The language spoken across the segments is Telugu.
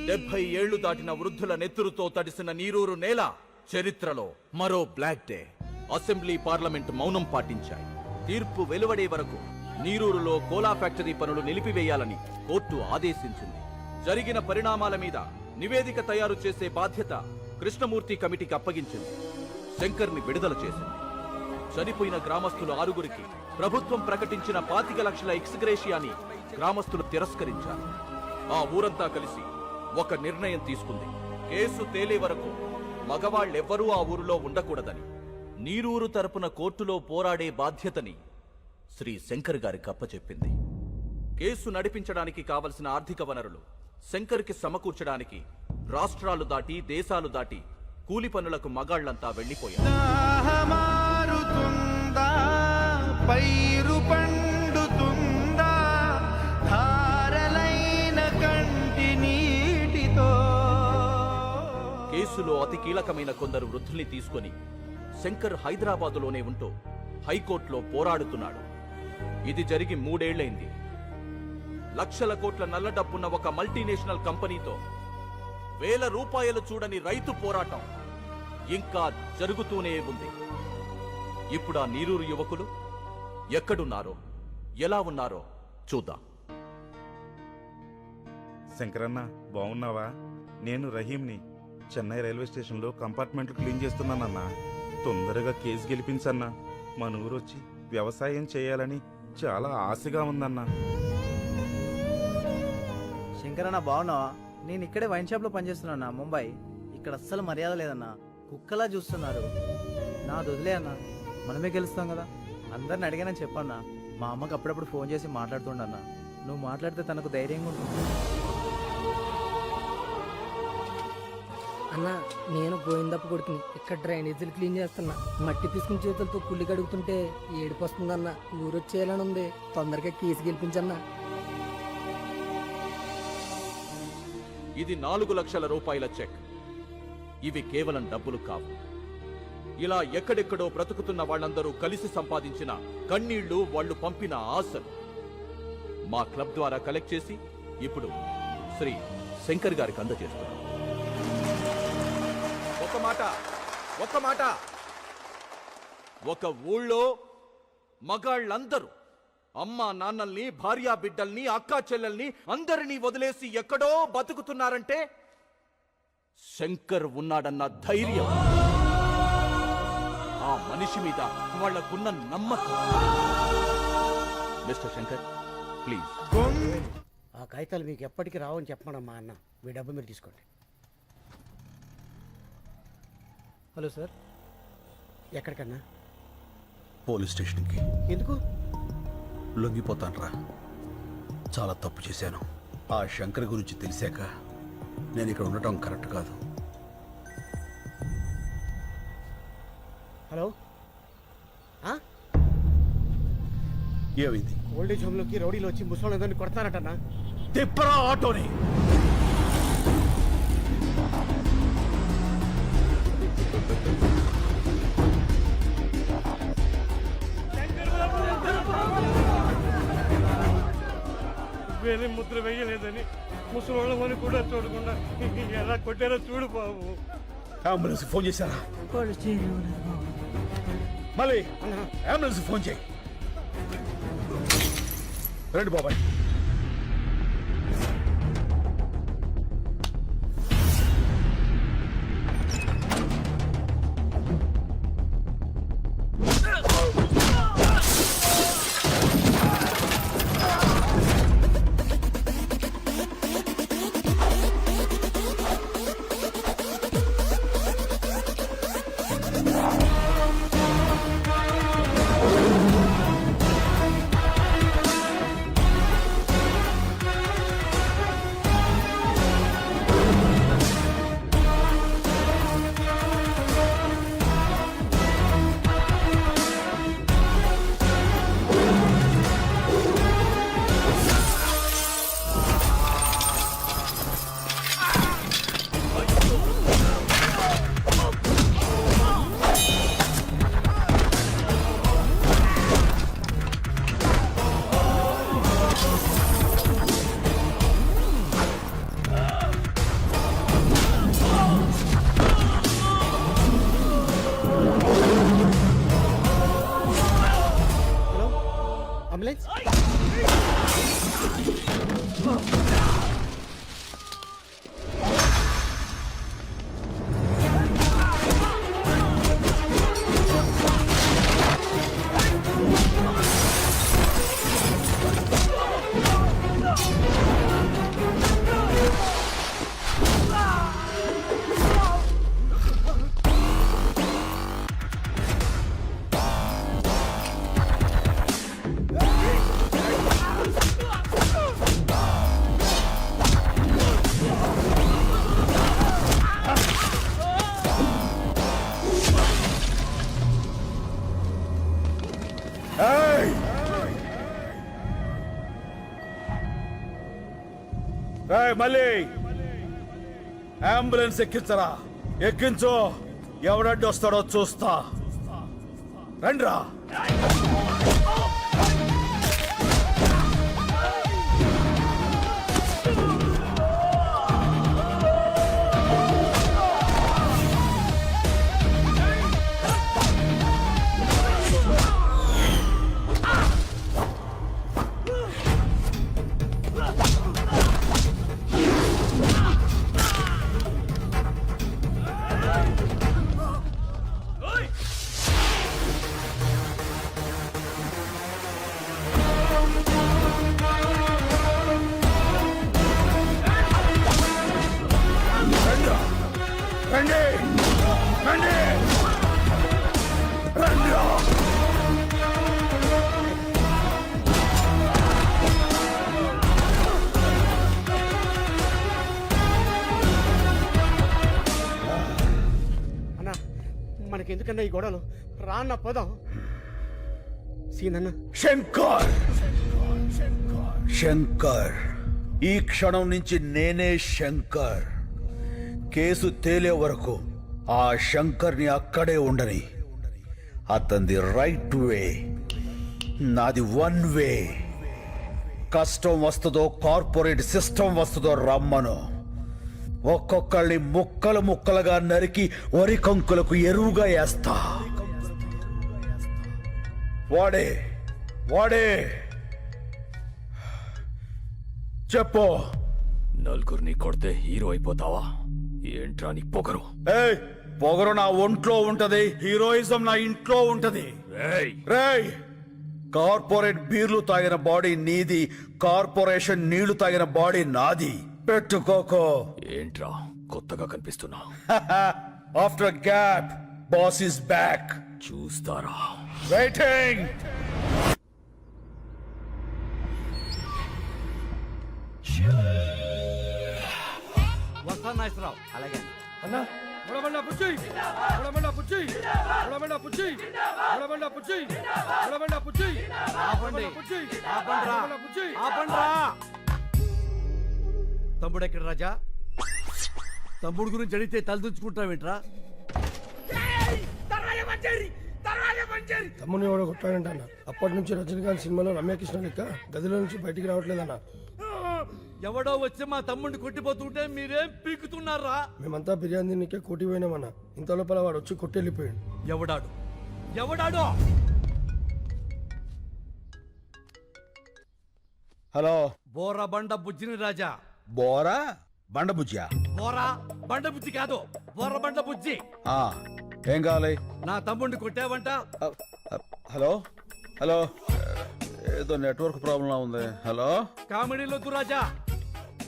70 ఏళ్లు దాటిన వృద్ధుల నెత్తురుతో తడిసిన నీరూరు నేల చరిత్రలో మరో బ్లాక్ డే. అసెంబ్లీ పార్లమెంట్ మౌనం పాటించాయి. తీర్పు వెలువడే వరకు నీరూరులో కోలా ఫ్యాక్టరీ పనులు నిలిపివేయాలని కోర్టు ఆదేశించింది. జరిగిన పరిణామాల మీద నివేదిక తయారు చేసే బాధ్యత కృష్ణమూర్తి కమిటీకి అప్పగించింది. శంకర్ని విడుదల చేసింది. చనిపోయిన గ్రామస్తులు 6గురికి ప్రభుత్వం ప్రకటించిన 25 లక్షల ఎక్స్గ్రేషియాని గ్రామస్తులు తిరస్కరించారు. ఆ ఊరంతా కలిసి ఒక నిర్ణయం తీసుకుంది. కేసు తేలే వరకు మగవాళ్లెవ్వరూ ఆ ఊరిలో ఉండకూడదని. నీరూరు తరపున కోర్టులో పోరాడే బాధ్యతని శ్రీ శంకర్ గారికి అప్పచెప్పింది. కేసు నడిపించడానికి కావలసిన ఆర్థిక వనరులు శంకర్కి సమకూర్చడానికి రాష్ట్రాలు దాటి దేశాలు దాటి కూలి పనులకు మగాళ్లంతా వెళ్లిపోయారు. పైరు పండుతుందా ధారలైన కంటి నీటితో. కేసులో అతి కీలకమైన కొందరు వృద్ధుల్ని తీసుకొని శంకర్ హైదరాబాదులోనే ఉంటూ హైకోర్టులో పోరాడుతున్నాడు. ఇది జరిగి 3 ఏళ్లైంది. లక్షల కోట్ల నల్ల డబ్బున్న ఒక మల్టీనేషనల్ కంపెనీతో వేల రూపాయలు చూడని రైతు పోరాటం ఇంకా జరుగుతూనే ఉంది. ఇప్పుడు ఆ నీరూరు యువకులు ఎక్కడున్నారో ఎలా ఉన్నారో చూద్దాం. శంకరన్న బాగున్నావా? నేను రహీంని. చెన్నై రైల్వే స్టేషన్లో కంపార్ట్మెంట్లు క్లీన్ చేస్తున్నానన్నా. తొందరగా కేసు గెలిపించన్నా. మన ఊరొచ్చి వ్యవసాయం చేయాలని చాలా ఆశగా ఉందన్నా. శంకరన్న బాగున్నావా? నేను ఇక్కడే వైన్ షాప్ లో పనిచేస్తున్నా ముంబై. ఇక్కడ అస్సలు మర్యాద లేదన్నా. కుక్కలా చూస్తున్నారు. నా వదిలే అన్నా, మనమే గెలుస్తాం కదా. అందరిని అడిగానని చెప్పన్నా. మా అమ్మకి అప్పుడప్పుడు ఫోన్ చేసి మాట్లాడుతుండన్నా. నువ్వు మాట్లాడితే తనకు ధైర్యంగా ఉంటుంది. అన్నా నేను గోవిందప్ప కొడుకుని. ఇక్కడ డ్రైనేజీలు క్లీన్ చేస్తున్నా. మట్టి పిసుకుని చేతులతో కుళ్ళి కడుగుతుంటే ఏడుపు వస్తుందన్నా. ఊరొచ్చేయాలని ఉంది. తొందరగా కేసు గెలిపించన్నా. ఇది 4 లక్షల రూపాయల చెక్. ఇవి కేవలం డబ్బులు కావు. ఇలా ఎక్కడెక్కడో బ్రతుకుతున్న వాళ్ళందరూ కలిసి సంపాదించిన కన్నీళ్లు, వాళ్ళు పంపిన ఆశలు మా క్లబ్ ద్వారా కలెక్ట్ చేసి ఇప్పుడు శ్రీ శంకర్ గారికి అందజేస్తున్నాం. ఒక మాట, ఒక ఊళ్ళో మగాళ్ళందరూ అమ్మా నాన్నల్ని, భార్యా బిడ్డల్ని, అక్కా చెల్లెల్ని అందరినీ వదిలేసి ఎక్కడో బతుకుతున్నారంటే శంకర్ ఉన్నాడన్న ధైర్యం, ఆ మనిషి మీద వాళ్లకున్న నమ్మకం. Mister Shankar please. ఆ కాగితాలు మీకు ఎప్పటికీ రావని చెప్పమనమ్మా అన్న. మీ డబ్బు మీరు తీసుకోండి. Hello sir. ఎక్కడికన్నా? పోలీస్ స్టేషన్కి. ఎందుకు? లొంగిపోతాన్రా. చాలా తప్పు చేశాను. ఆ శంకర్ గురించి తెలిసాక నేను ఇక్కడ ఉండటం కరెక్ట్ కాదు. హలో, ఏమైంది? ఓల్డేజ్ హోమ్లోకి రౌడీలు వచ్చి ముసలిందరిని కొడతారటన్నా. తిప్పరా ఆటోని. వేరే ముద్ర వేయలేదని ముసలి కూడా చూడకుండా ఎలా కొట్టారో చూడు బాబు. అంబులెన్స్ ఫోన్ చేశారా? మళ్ళీ అంబులెన్స్ ఫోన్ చేయి. రండి బాబాయ్. మళ్ళీ అంబులెన్స్ ఎక్కించరా, ఎక్కించు. ఎవడడ్డు వస్తాడో చూస్తా. రండ్రా. రండి, రండి, రండిరా. అన్నా మనకెందుకన్నా ఈ గొడవలు? రా అన్న పోదాం. సీనన్న శంకర్, శంకర్, ఈ క్షణం నుంచి నేనే శంకర్. కేసు తేలే వరకు ఆ శంకర్ని అక్కడే ఉండని. అతనిది రైట్ వే, నాది వన్ వే. కష్టం వస్తుందో కార్పొరేట్ సిస్టమ్ వస్తుందో రమ్మను. ఒక్కొక్కళ్ళని ముక్కలు ముక్కలుగా నరికి వరి కంకులకు ఎరువుగా వేస్తా. వాడే వాడే చెప్పు. నలుగురిని కొడితే హీరో అయిపోతావా? ఏంట్రా నీ పొగరు? ఏయ్, పొగరు నా ఒంట్లో ఉంటది, హీరోయిజం నా ఇంట్లో ఉంటది. రేయ్, కార్పొరేట్ బీర్లు తాగిన బాడీ నీది, కార్పొరేషన్ నీళ్లు తాగిన బాడీ నాది. పెట్టుకోకో. ఏంట్రా కొత్తగా కనిపిస్తున్నా? After gap boss is back. చూస్తారా? వెయిటింగ్. వస్తా నాగేశ్వరరావు. అలాగే అన్నా ఉడబండ పుచ్చి, ఉడబండ పుచ్చి, ఉడబండ పుచ్చి, ఉడబండ పుచ్చి, ఉడబండ పుచ్చి, ఆపండి, పుచ్చి, ఆపండ్రా, ఉడబండ పుచ్చి. ఆపండ్రా. తమ్ముడు ఎక్కడ రాజా? తమ్ముడు గురించి అడిగితే తలదించుకుంటావేంట్రా? తమ్ముని ఎవడో కొట్టాడంట అన్న. అప్పటి నుంచి రజనీకాంత్ సినిమాలో రమ్యకృష్ణ లెక్క గదిలో నుంచి బయటికి రావట్లేదన్న. ఎవడో వచ్చి మా తమ్ముడిని కొట్టిపోతుంటే మీరేం పీకుతున్నారా? మేమంతా బిర్యానీ తిన్నికే కోటి పోయినామన్న. ఇంత లోపల వాడు వచ్చి కొట్టెళ్ళిపోయాడు. ఎవడాడు? ఎవడాడు? హలో, బోరా బండ బుజ్జిని రాజా. బోరా బండబుజ్జా? బోరా బండ బుజ్జి కాదు, బోర బండ బుజ్జి. ఏం కావాలి? నా తమ్ముడిని కొట్టావంట. హలో హలో, ఏదో నెట్వర్క్ ప్రాబ్లం ఉంది. హలో, కామెడీలొద్దు రాజా,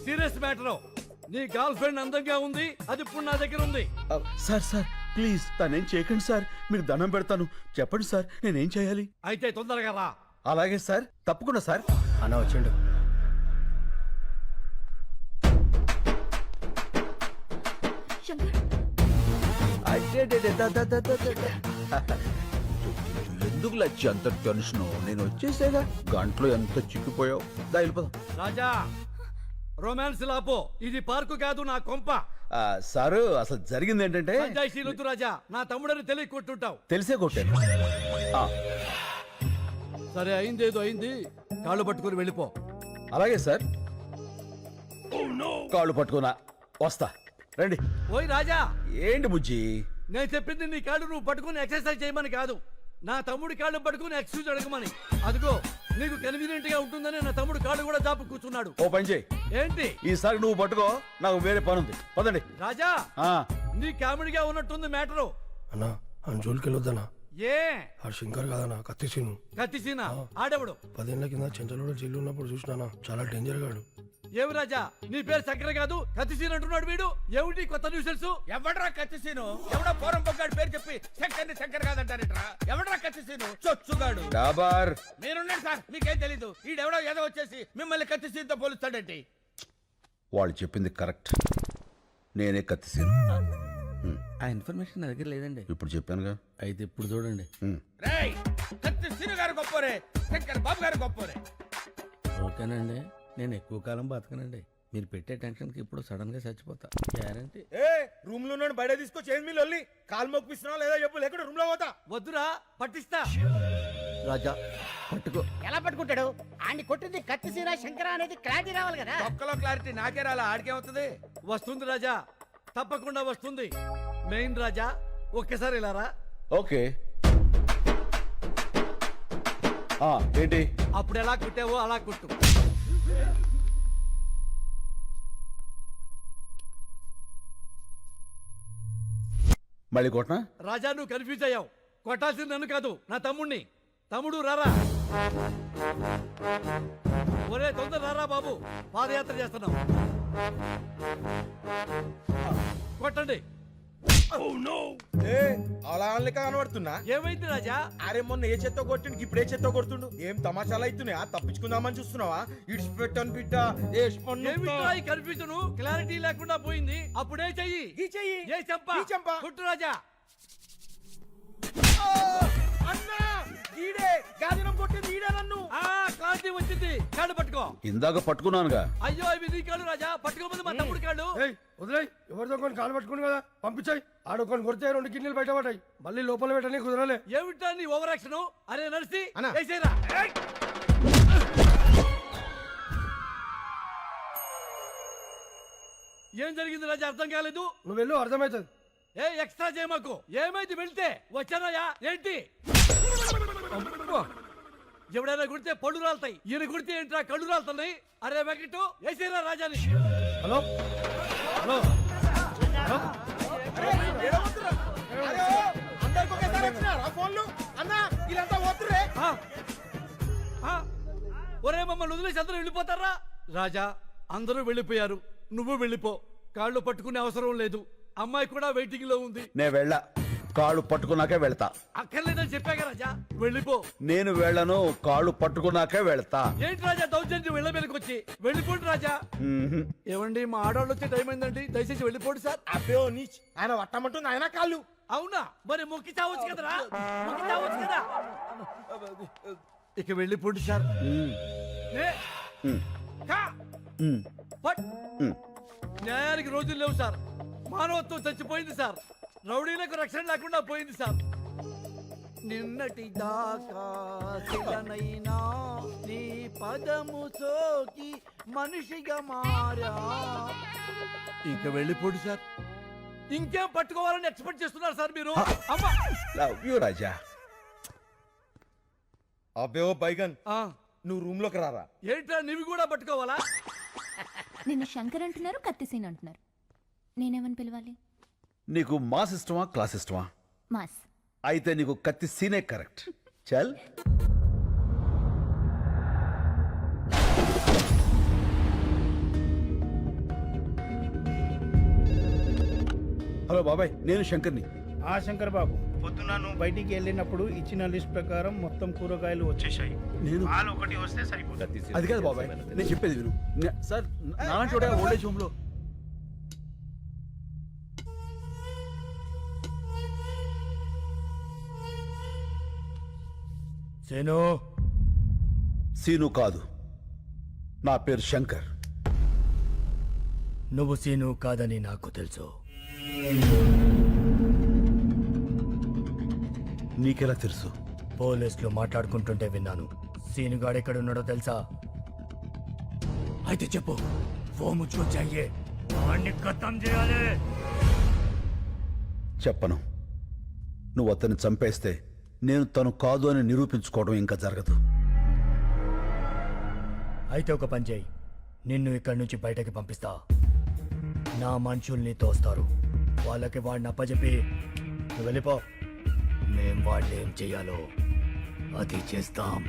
సీరియస్ మ్యాటర్. నీ గర్ల్ ఫ్రెండ్ అందంగా ఉంది, అది ఇప్పుడు నా దగ్గర ఉంది. సార్ సార్ ప్లీజ్ తనేం చేయకండి సార్, మీకు దండం పెడతాను. చెప్పండి సార్, నేనేం చేయాలి? అయితే తొందరగా రా. అలాగే సార్, తప్పకుండా సార్. అన్న వచ్చిండు. ఎందుకు లచ్చి అంత టెన్షన్? నేను వచ్చేసేగా, గంటలో ఎంత చిక్కిపోయావు. దా వెళ్ళిపోదాం. రాజా, రొమాన్స్ లాపో, ఇది పార్కు కాదు, నా కొంప. సారు అసలు జరిగింది ఏంటంటే, సంజాయిషీలొద్దు రాజా, నా తమ్ముడని తెలియ కొట్టుంటావు. తెలిసే కొట్టాను. సరే, అయిందేదో అయింది, కాళ్ళు పట్టుకుని వెళ్ళిపో. అలాగే సార్, కాళ్ళు పట్టుకున్నా వస్తా. రండి. ఓయ్ రాజా, ఏంటి బుజ్జి? నేను చెప్పింది నీ కాళ్ళు నువ్వు పట్టుకుని ఎక్సర్సైజ్ చేయమని కాదు, నా తమ్ముడి కాళ్ళు పట్టుకుని ఎక్స్క్యూజ్ అడగమని. అదిగో నీకు కన్వీనియంట్ గా ఉంటుందని నా తమ్ముడు కాళ్ళు కూడా జాపు కూర్చున్నాడు. ఓ పని చేయి, ఏంటి? ఈసారి నువ్వు పట్టుకో, నాకు వేరే పని ఉంది. పదండి. రాజా, నీ కామెడీగా ఉన్నట్టుంది మ్యాటరు. అన్న అని జోలికి వెళ్ళొద్దన్నా. ఏ ఆ శంకర్ కాదన్నా, కత్తిసీను. కత్తిసీనా? ఆడెవడు? 10 ఏళ్ల కింద చెంచలోడు జైలు ఉన్నప్పుడు చూసినానా, చాలా డేంజర్ గాడు. ఏమి రాజా, నీ పేరు చక్కెర కాదు కత్తిసీన్ అంటున్నాడు వీడు. ఏమిటి కొత్త న్యూసెన్స్? ఎవడ్రా కత్తిసీను? ఎవడో పోరం పొగ్గాడు పేరు చెప్పి శంకర్ని శంకర్ కాదంటారేట్రా? ఎవడ్రా కత్తిసీను? చొచ్చుగాడు. డాబార్, మీరున్నాడు సార్, మీకేం తెలీదు. ఈడెవడో ఏదో వచ్చేసి మిమ్మల్ని కత్తిసీన్తో పోలుస్తాడేంటి? వాళ్ళు చెప్పింది కరెక్ట్, నేనే కత్తిసీను. ఆ ఇన్ఫర్మేషన్ నా దగ్గర లేదండి. ఇప్పుడు చెప్పానుగా. అయితే ఇప్పుడు చూడండి. రేయ్, కత్తిసీను గారు గొప్పోరే, శంకర్ బాబు గారు గొప్పోరే. ఓకేనండి, నేను ఎక్కువ కాలం బతకనండి. మీరు పెట్టే టెన్షన్కి ఇప్పుడు సడన్ గా చచ్చిపోతా గ్యారంటీ. ఏ రూమ్ లో బయట తీసుకొచ్చి ఏం మీ లొల్లి కాలు మొక్కిస్తున్నావు లేదా చెప్పు లేకుండా రూమ్ లో పోతా. వద్దురా పట్టిస్తా. రాజా పట్టుకో. ఎలా పట్టుకుంటాడు? ఆడిని కొట్టింది కత్తిసీన శంకర అనేది క్లారిటీ రావాలి కదా. ఒక్కలో క్లారిటీ నాకే రాలా, ఆడికేమవుతుంది? వస్తుంది రాజా, తప్పకుండా వస్తుంది. మెయిన్ రాజా ఒక్కసారి ఇలా రా. ఓకే ఏంటి? అప్పుడు ఎలా కుట్టావో అలా కుట్టు. మళ్ళీ కొట్టనా? రాజా నువ్వు కన్ఫ్యూజ్ అయ్యావు. కొట్టాల్సింది నన్ను కాదు, నా తమ్ముణ్ణి. తమ్ముడు రారా. ఒరే తొందర రారా బాబు, పాదయాత్ర చేస్తున్నాం. కొట్టండి. అలా అనలేక కనబడుతున్నా. ఏమైంది రాజా? అరే మొన్న ఏ చెత్త కొట్టిండు, ఇప్పుడు ఏ చెత్త కొడుతుండు. ఏం తమాషాలు అవుతున్నాయా? తప్పించుకుందామని చూస్తున్నావా? ఇడిచిపెట్టాను బిడ్డ. ఏమిట్రా ఈ కన్ఫ్యూజన్? క్లారిటీ లేకుండా పోయింది. అప్పుడే చెయ్యి. ఈ చెయ్యి. ఏ చెంప. ఈ చెంప. కుట్టు రాజా. అన్నా ఈడే గాదినం కొట్టింది ఈడే నన్ను. క్లారిటీ వచ్చింది. కాళ్ళు పట్టుకో. ఇందాక పట్టుకున్నానుగా. అయ్యో ఇవి నీ కాళ్ళు రాజా. పట్టుకోమంది మా తమ్ముడు కాళ్ళు. వదిలేయ్, ఎవరితో కొన్ని కాలు పట్టుకుని కదా పంపించాయి. ఆడొకొని కొడితే 2 కిడ్నీలు బయట పడ్డాయి. మళ్ళీ లోపల పెట్టని కుదరలే. ఏమిటా నీ ఓవర్ యాక్షన్? అరే నడిసి అన్నా. వేసేరా. ఏం జరిగింది రాజా? అర్థం కాలేదు. నువ్వు వెళ్ళు, అర్థమవుతుంది. ఏ ఎక్స్ట్రా చేయమాకు. ఏమైంది వెళ్తే? వచ్చానయ్యా. ఏంటి? ఎవడైనా కుడితే పళ్ళు రాలుతాయి. ఈయన కుడితే ఏంట్రా కళ్ళు రాలుతున్నాయి? అరే వెంకటు వేసేరా రాజాని. హలో హలో అందరికి ఒకేసారి వచ్చినారా ఫోన్లు? అన్నా వీళ్ళంతా పోతుర్రే. ఒరే మమ్మల్ని వదిలేసి అందరూ వెళ్ళిపోతారా? రాజా అందరూ వెళ్ళిపోయారు, నువ్వు వెళ్ళిపో. కాళ్ళు పట్టుకునే అవసరం లేదు. అమ్మాయి కూడా వెయిటింగ్ లో ఉంది. నే వెళ్ళా, కాళ్ళు పట్టుకున్నాకే వెళ్తా. అక్కర్లేదని చెప్పాక రాజా, వెళ్ళిపో. నేను వెళ్ళను, కాళ్ళు పట్టుకున్నాకే వెళ్తా. ఏంటి రాజా దౌర్జన్యం? వెళ్ళ మీదకి వచ్చి వెళ్ళిపోండి రాజా. ఏమండి మా ఆడవాళ్ళు వచ్చే టైం అయిందండి, దయచేసి వెళ్ళిపోండి సార్. అబ్బే ఓ నీచ్, ఆయన పట్టమంటుంది ఆయన కాళ్ళు. అవునా? మరి మొక్కి చావచ్చు కదరా, మొక్కి చావచ్చు కదా. ఇక వెళ్ళిపోండి సార్. ఏ, కా, పట్. న్యాయానికి రోజులు లేవు సార్. మానవత్వం చచ్చిపోయింది సార్. రౌడీలకు రక్షణ లేకుండా పోయింది సార్. నిన్నటి దాకా శిలనైనా నీ పదము సోకి మనిషిగా మారా. ఇక వెళ్ళిపోండి సార్. ఇంకేం పట్టుకోవాలని ఎక్స్పెక్ట్ చేస్తున్నారు సార్ మీరు? అమ్మా లవ్ యూ రాజా. అబ్బే ఓ బైగన్, నువ్వు రూమ్ లోకి రారా. ఏంట్రా నీవి కూడా పట్టుకోవాలా? నిన్ను శంకర్ అంటున్నారు, కత్తిసీన్ అంటున్నారు. నేనేమని పిలవాలి? నీకు మాస్ ఇష్టమా, క్లాస్ ఇష్టమా? మాస్. అయితే నీకు కత్తి సీనే కరెక్ట్. చల్. హలో బాబాయ్, నేను శంకర్ని. శంకర్ బాబు, పొద్దున నువ్వు బయటికి వెళ్ళినప్పుడు ఇచ్చిన లిస్ట్ ప్రకారం మొత్తం కూరగాయలు వచ్చేసాయి. నేను పాలు ఒకటి వస్తే సరిపోతుంది. అది కాదు బాబాయ్, నేను చెప్పేది విను. సార్ నాలాంటి వాడే ఓల్డేజ్ హోమ్ లో. సేను. సీను కాదు, నా పేరు శంకర్. నువ్వు సీను కాదని నాకు తెలుసు. నీకెలా తెలుసు? పోలీసులు మాట్లాడుకుంటుంటే విన్నాను. సీనుగాడు ఎక్కడున్నాడో తెలుసా? అయితే చెప్పు. ఖతం చేయాలి. చెప్పను. నువ్వు అతన్ని చంపేస్తే నేను తను కాదు అని నిరూపించుకోవడం ఇంకా జరగదు. అయితే ఒక పని చేయి. నిన్ను ఇక్కడి నుంచి బయటకి పంపిస్తా. నా మనుషుల్ని తోస్తారు. వాళ్ళకి వాడిని అప్పచెప్పి నువ్వు వెళ్ళిపో. మేం వాళ్ళు ఏం చెయ్యాలో అది చేస్తాం.